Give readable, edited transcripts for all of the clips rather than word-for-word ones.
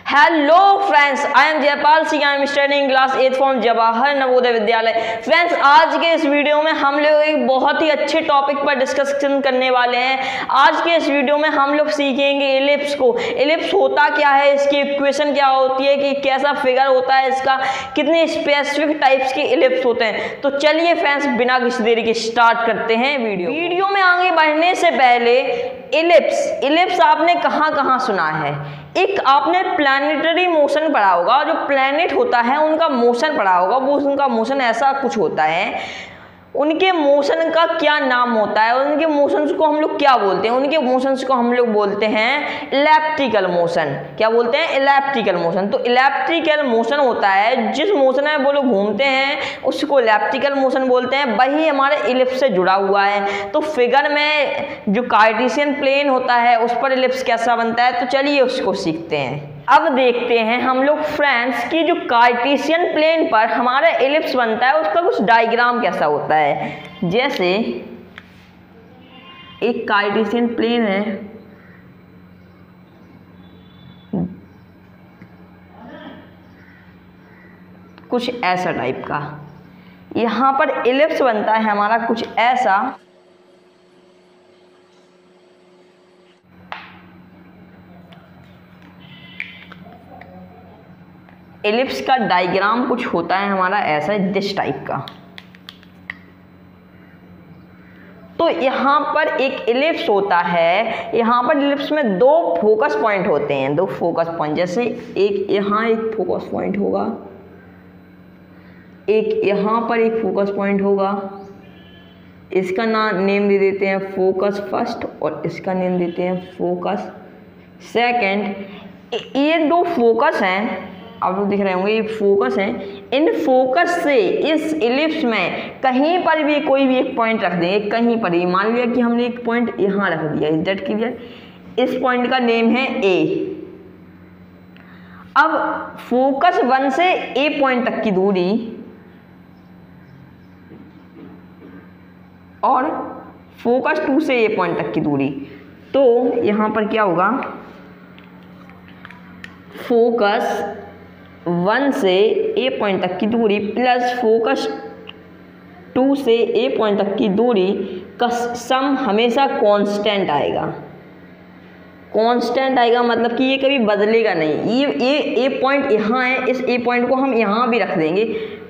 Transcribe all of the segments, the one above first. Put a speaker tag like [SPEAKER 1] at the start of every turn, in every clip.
[SPEAKER 1] Hello friends, I am Jaipal Singh. I am studying class 8th from Jawahar Navodaya Vidyalaya. Friends, आज के इस video में हम लोग एक बहुत ही अच्छे टॉपिक पर डिस्कशन करने वाले हैं। आज के इस वीडियो में हम लोग सीखेंगे एलिप्स को। एलिप्स होता क्या है, इसकी इक्वेशन क्या होती है, कि कैसा फिगर होता है इसका, कितने स्पेसिफिक टाइप्स के एलिप्स होते हैं। तो चलिए फ्रेंड्स, बिना किसी देरी के स्टार्ट करते हैं वीडियो में आगे बढ़ने से पहले एलिप्स आपने कहाँ कहाँ सुना है? एक आपने प्लैनेटरी मोशन पढ़ा होगा। जो प्लैनेट होता है उनका मोशन पढ़ा होगा। वो उनका मोशन ऐसा कुछ होता है। उनके मोशन का क्या नाम होता है, उनके मोशंस को हम लोग क्या बोलते हैं? उनके मोशंस को हम लोग बोलते हैं इलिप्टिकल मोशन। क्या बोलते हैं? Elliptical motion. तो इलिप्टिकल मोशन होता है जिस मोशन में वो लोग घूमते हैं उसको इलिप्टिकल मोशन बोलते हैं। वही हमारे इलिप्स से जुड़ा हुआ है। तो फिगर में जो कार्टेशियन प्लेन होता है उस पर इलिप्स कैसा बनता है, तो चलिए उसको सीखते हैं। अब देखते हैं हम लोग फ्रेंड्स की जो कार्टेशियन प्लेन पर हमारा एलिप्स बनता है उसका कुछ डायग्राम कैसा होता है। जैसे एक कार्टेशियन प्लेन है, कुछ ऐसा टाइप का। यहां पर एलिप्स बनता है हमारा कुछ ऐसा। एलिप्स का डायग्राम कुछ होता है हमारा ऐसा, दिस टाइप का। तो यहाँ पर एक एलिप्स होता है। यहाँ पर एलिप्स में दो फोकस पॉइंट होते हैं, दो फोकस पॉइंट। जैसे एक यहाँ एक फोकस पॉइंट होगा, एक यहाँ पर एक फोकस पॉइंट होगा। इसका नेम दे देते हैं फोकस फर्स्ट और इसका नेम देते हैं फोकस सेकंड। ये दो फोकस हैं, आप लोग दिख रहे होंगे, ये फोकस हैं। इन फोकस से इस एलिप्स में कहीं पर भी कोई भी एक पॉइंट रख देंगे, कहीं पर ही। मान लिया कि हमने एक पॉइंट यहाँ रख दिया, इज दैट क्लियर? इस पॉइंट का नेम है ए। अब फोकस 1 से ए पॉइंट तक की दूरी और फोकस 2 से ए पॉइंट तक की दूरी। तो यहाँ पर क्या होगा? फोकस 1 से ए पॉइंट तक की दूरी प्लस फोकस 2 से ए पॉइंट तक की दूरी का सम हमेशा कांस्टेंट आएगा। कांस्टेंट आएगा मतलब कि ये कभी बदलेगा नहीं। ये ए पॉइंट यहाँ है, इस ए पॉइंट को हम यहाँ भी रख देंगे,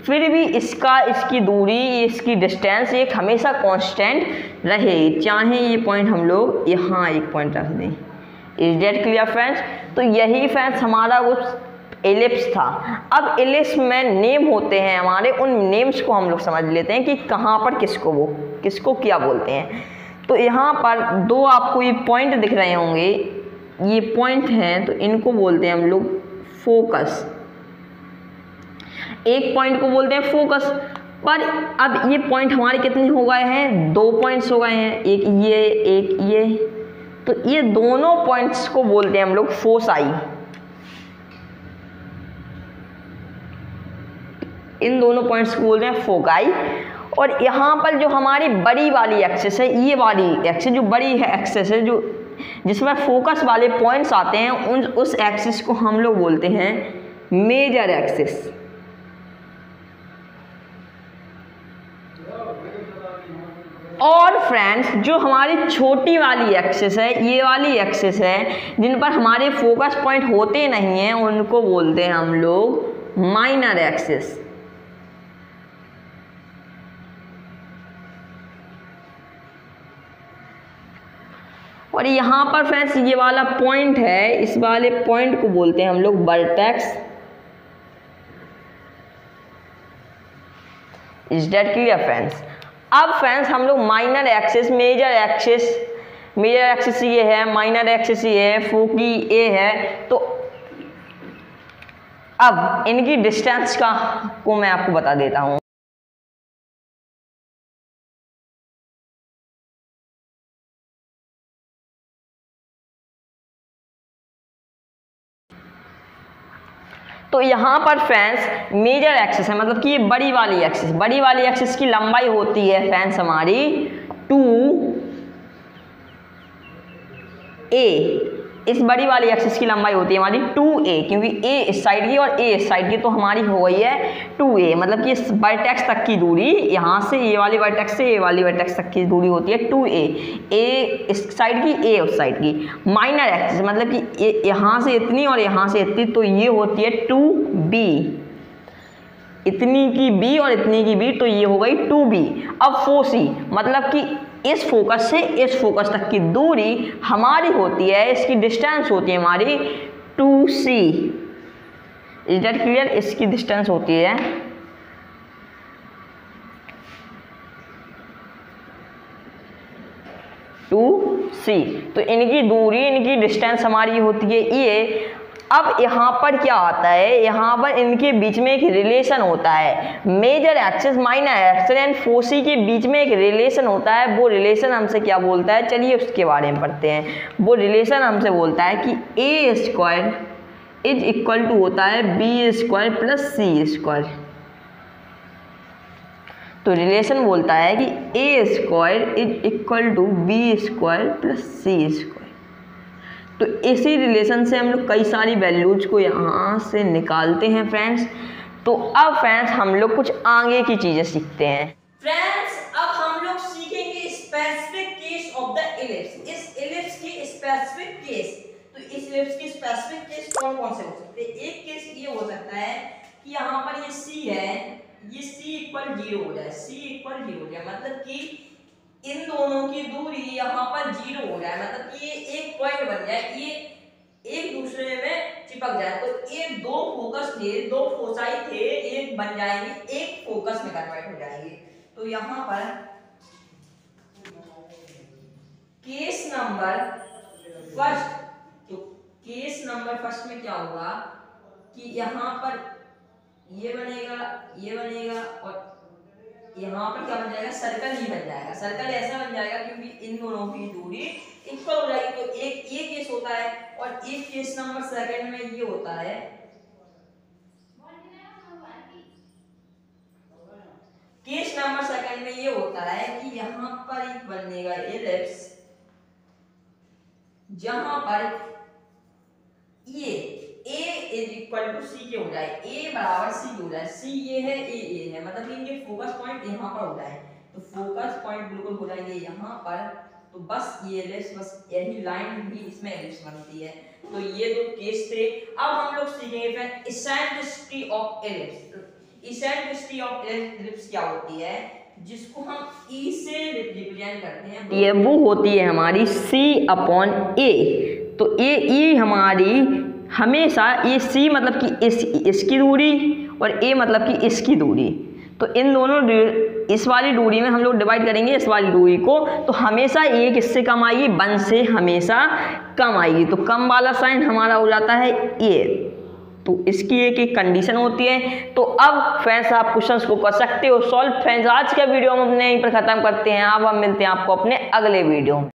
[SPEAKER 1] फिर भी इसकी दूरी, इसकी डिस्टेंस एक हमेशा कांस्टेंट रहेगी, चाहे ये पॉइंट हम लोग यहाँ एक पॉइंट रख दें। Is that clear friends? तो यही फ्रेंड्स हमारा उस एलिप्स था। अब एलिप्स में नेम होते हैं हमारे, उन नेम्स को हम लोग समझ लेते हैं कि कहाँ पर किसको क्या बोलते हैं। तो यहाँ पर दो आपको ये पॉइंट दिख रहे होंगे, ये पॉइंट हैं, तो इनको बोलते हैं हम लोग फोकस। एक पॉइंट को बोलते हैं फोकस। पर अब ये पॉइंट हमारे कितने हो गए हैं? 2 पॉइंट्स हो गए हैं, एक ये एक ये। तो ये दोनों पॉइंट्स को बोलते हैं हम लोग फोसाई। इन दोनों पॉइंट्स को बोलते हैं फोकाई। और यहाँ पर जो हमारी बड़ी वाली एक्सिस है, ये वाली एक्सिस जो बड़ी है एक्सिस है, जो जिसमें फोकस वाले पॉइंट्स आते हैं, उस एक्सिस को हम लोग बोलते हैं मेजर एक्सिस। और फ्रेंड्स, जो हमारी छोटी वाली एक्सिस है, ये वाली एक्सिस है, जिन पर हमारे फोकस पॉइंट होते नहीं हैं, उनको बोलते हैं हम लोग माइनर एक्सिस। और यहाँ पर फ्रेंड्स ये वाला पॉइंट है, इस वाले पॉइंट को बोलते हैं हम लोग vertex. Is that clear friends? अब फ्रेंड्स हम लोग माइनर एक्सिस, मेजर एक्सिस ये है, माइनर एक्सिस ये है, फोकी ए है। तो अब इनकी डिस्टेंस को मैं आपको बता देता हूँ। तो यहाँ पर फ्रेंड्स मेजर एक्सिस है, मतलब कि ये बड़ी वाली एक्सिस की लंबाई होती है फ्रेंड्स हमारी 2a। इस बड़ी वाली एक्सिस की लंबाई होती है हमारी 2a, क्योंकि a इस साइड की और a इस साइड की, तो हमारी हो गई है 2a, मतलब कि इस वर्टेक्स तक की दूरी, यहाँ से ये वाली वर्टेक्स से ये वाली वर्टेक्स तक की दूरी होती है 2a, a इस साइड की, a उस साइड की। माइनर एक्सिस मतलब कि यहाँ से इतनी और यहाँ से इतनी, तो ये होती है 2b, इतनी की b और इतनी की b, तो ये हो गई 2b। अब 4c मतलब कि इस फोकस से इस फोकस तक की दूरी हमारी होती है, इसकी डिस्टेंस होती है हमारी 2c। Is that clear? इसकी डिस्टेंस होती है 2c, तो इनकी दूरी, इनकी डिस्टेंस हमारी होती है ये। अब यहाँ पर क्या आता है, यहाँ पर इनके बीच में एक रिलेशन होता है, major axis minor axis and 4c के बीच में एक रिलेशन होता है। वो रिलेशन हमसे क्या बोलता है, चलिए उसके बारे में पढ़ते हैं। वो रिलेशन हमसे बोलता है कि a square is equal to होता है b square plus c square. तो रिलेशन बोलता है कि a square is equal to b square plus c square. तो इसी रिलेशन से हम लोग कई सारी वैल्यूज को यहाँ से निकालते हैं फ्रेंड्स। तो अब फ्रेंड्स हम लोग कुछ आगे की चीजें सीखते हैं।
[SPEAKER 2] फ्रेंड्स अब हम लोग सीखेंगे specific case of the ellipse. इस इलिप्स की स्पेसिफिक केस, तो इस इलिप्स की स्पेसिफिक केस कौन कौन से हो सकते हैं। एक केस ये हो सकता है कि यहाँ पर ये c है, ये c इक्वल 0 हो जाए, c इक्वल 0 हो जाए, मतलब कि इन दोनों की दूरी यहाँ पर 0 हो जाए, मतलब कि ये एक पॉइंट बन जाए, ये एक दूसरे में चिपक जाए। तो ये दो फोकस थे, दो फोसाई थे, एक बन जाएंगे, एक फोकस में कन्वर्ट हो जाएंगे। तो यहाँ पर केस नंबर फर्स्ट, तो केस नंबर फर्स्ट में क्या होगा कि यहाँ पर ये बनेगा, ये बनेगा और यहाँ पर क्या बन जाएगा, सर्कल ही बन जाएगा। सर्कल ऐसा बन जाएगा क्योंकि इन दोनों की दूरी इक्वल हो जाएगी। तो एक ये केस होता है और एक केस नंबर सेकंड में ये होता है केस नंबर सेकंड में ये होता है कि यहाँ पर एक बनेगा इलिप्स, जहां पर ये a is equal to c के हो जाए, a बराबर c हो जाए, c ये है, a है, मतलब इनके फोकस पॉइंट यहाँ पर हो जाए। तो फोकस पॉइंट बिल्कुल हो जाएंगे यहाँ पर। तो बस ये इलिप्स, बस यही लाइन भी इसमें इलिप्स बनती है। तो ये दो केस थे। अब हम लोग सीखेंगे फिर eccentricity of ellipse. Eccentricity of ellipse क्या होती है, जिसको हम e से रिप्रेजेंट करते हैं,
[SPEAKER 1] ये वो होती है हमारी c/a। तो ये हमारी हमेशा, ये c मतलब कि इसकी दूरी और a मतलब कि इसकी दूरी, तो इन दोनों इस वाली दूरी में हम लोग डिवाइड करेंगे इस वाली दूरी को, तो हमेशा एक इससे कम आएगी, 1 से हमेशा कम आएगी। तो कम वाला साइन हमारा हो जाता है a। तो इसकी एक कंडीशन होती है। तो अब फ्रेंड्स आप क्वेश्चंस को कर सकते हो सॉल्व। फ्रेंड्स आज का वीडियो हम अपने यहीं पर खत्म करते हैं। अब हम मिलते हैं आपको अपने अगले वीडियो में।